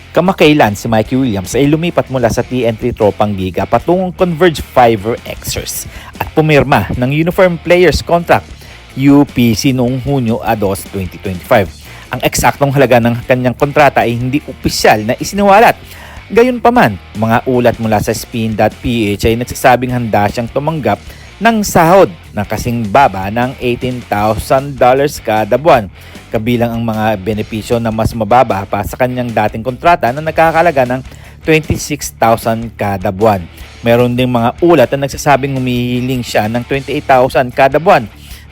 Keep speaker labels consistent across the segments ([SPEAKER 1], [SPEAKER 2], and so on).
[SPEAKER 1] Kamakailan si Mikey Williams ay lumipat mula sa TNT Tropang Giga patungong Converge Fiber Xers at pumirma ng Uniform Players Contract UPC noong Hunyo 2, 2025. Ang eksaktong halaga ng kanyang kontrata ay hindi opisyal na isiniwalat. Gayunpaman, mga ulat mula sa spin.ph ay nagsasabing handa siyang tumanggap ng sahod na kasing baba ng $18,000 kada buwan, kabilang ang mga benepisyo na mas mababa pa sa kanyang dating kontrata na nagkakalaga ng $26,000 kada buwan. Meron ding mga ulat na nagsasabing humihiling siya ng $28,000 kada buwan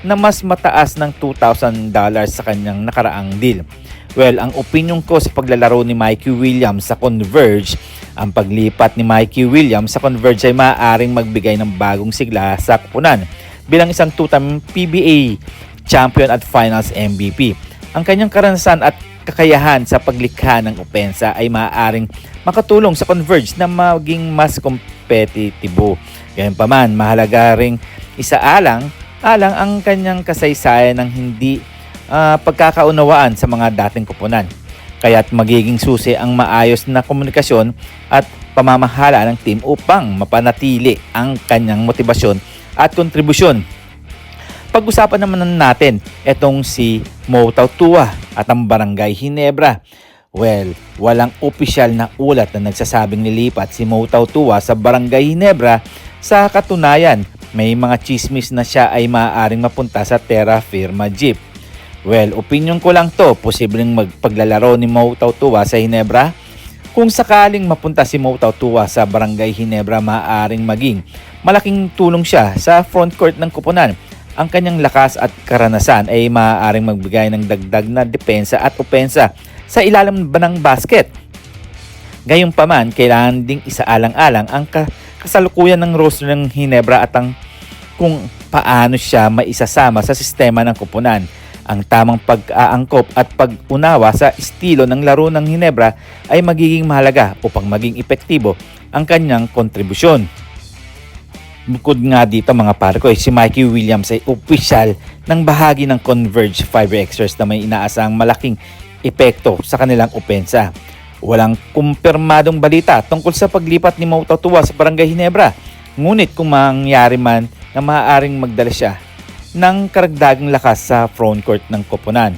[SPEAKER 1] na mas mataas ng $2,000 sa kanyang nakaraang deal. Well, ang opinion ko sa paglalaro ni Mikey Williams sa Converge, ang paglipat ni Mikey Williams sa Converge ay maaaring magbigay ng bagong sigla sa koponan bilang isang two-time PBA champion at finals MVP. Ang kanyang karanasan at kakayahan sa paglikha ng opensa ay maaaring makatulong sa Converge na maging mas kompetitibo. Gayunpaman, mahalaga ring isaalang ang kanyang kasaysayan ng hindi pagkakaunawaan sa mga dating koponan. Kaya't magiging susi ang maayos na komunikasyon at pamamahala ng team upang mapanatili ang kanyang motibasyon at kontribusyon. Pag-usapan naman natin itong si Mo Tautua at ang Barangay Ginebra. Well, walang opisyal na ulat na nagsasabing nilipat si Mo Tautua sa Barangay Ginebra. Sa katunayan, may mga chismis na siya ay maaaring mapunta sa Terra Firma Jeep. Well, opinion ko lang to, posibleng magpaglalaro ni Mo Tautua sa Ginebra. Kung sakaling mapunta si Mo Tautua sa Barangay Ginebra, maaaring maging malaking tulong siya sa front court ng koponan. Ang kanyang lakas at karanasan ay maaaring magbigay ng dagdag na depensa at opensa sa ilalim ng basket. Gayunpaman, kailangan ding isaalang-alang ang kasalukuyan ng roster ng Ginebra at ang kung paano siya maisasama sa sistema ng koponan. Ang tamang pag-aangkop at pag-unawa sa estilo ng laro ng Ginebra ay magiging mahalaga upang maging epektibo ang kanyang kontribusyon. Bukod nga dito mga parko, si Mikey Williams ay opisyal ng bahagi ng Converge Fiber Xers na may inaasahang malaking epekto sa kanilang opensa. Walang kumpirmadong balita tungkol sa paglipat ni Mo Tautua sa Barangay Ginebra. Ngunit kung mangyari man na maaaring magdala siya ng karagdagang lakas sa frontcourt ng koponan.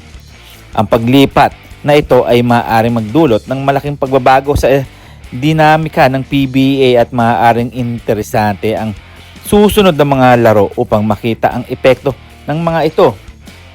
[SPEAKER 1] Ang paglipat na ito ay maaaring magdulot ng malaking pagbabago sa dinamika ng PBA at maaaring interesante ang susunod na mga laro upang makita ang epekto ng mga ito.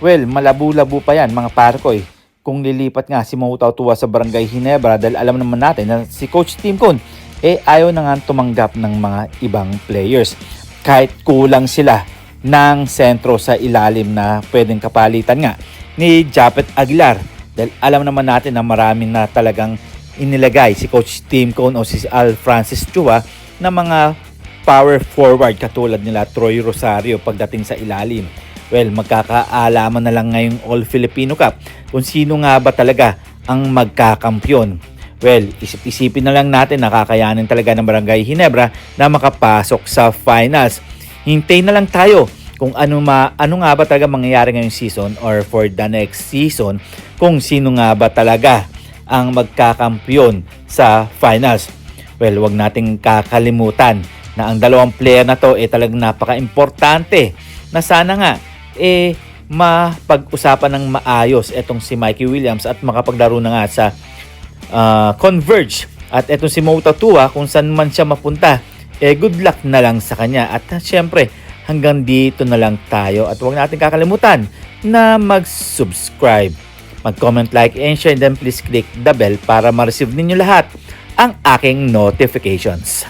[SPEAKER 1] Well, malabo-labo pa yan mga parkoy kung lilipat nga si Mo Tautua sa Barangay Ginebra dahil alam naman natin na si Coach Tim Cone ayaw na nga tumanggap ng mga ibang players. Kahit kulang sila ng sentro sa ilalim na pwedeng kapalitan nga ni Japet Aguilar dahil alam naman natin na marami na talagang inilagay si Coach Tim Cone o si Al Francis Chua na mga power forward katulad nila Troy Rosario pagdating sa ilalim. Well, magkakaalaman na lang ngayong All Filipino Cup kung sino nga ba talaga ang magkakampyon. Well, isip-isipin na lang natin na kakayanin talaga ng Barangay Ginebra na makapasok sa finals. Hintay na lang tayo kung ano nga ba talaga mangyayari ngayong season or for the next season kung sino nga ba talaga ang magkakampiyon sa finals. Well, wag nating kakalimutan na ang dalawang player na to talagang napaka-importante na sana nga mapag-usapan ng maayos itong si Mikey Williams at makapaglaro na nga sa Converge. At itong si Mo Tautua kung saan man siya mapunta, good luck na lang sa kanya. At syempre, hanggang dito na lang tayo. At huwag natin kakalimutan na mag-subscribe, mag-comment, like, and share. And then please click the bell para ma-receive ninyo lahat ang aking notifications.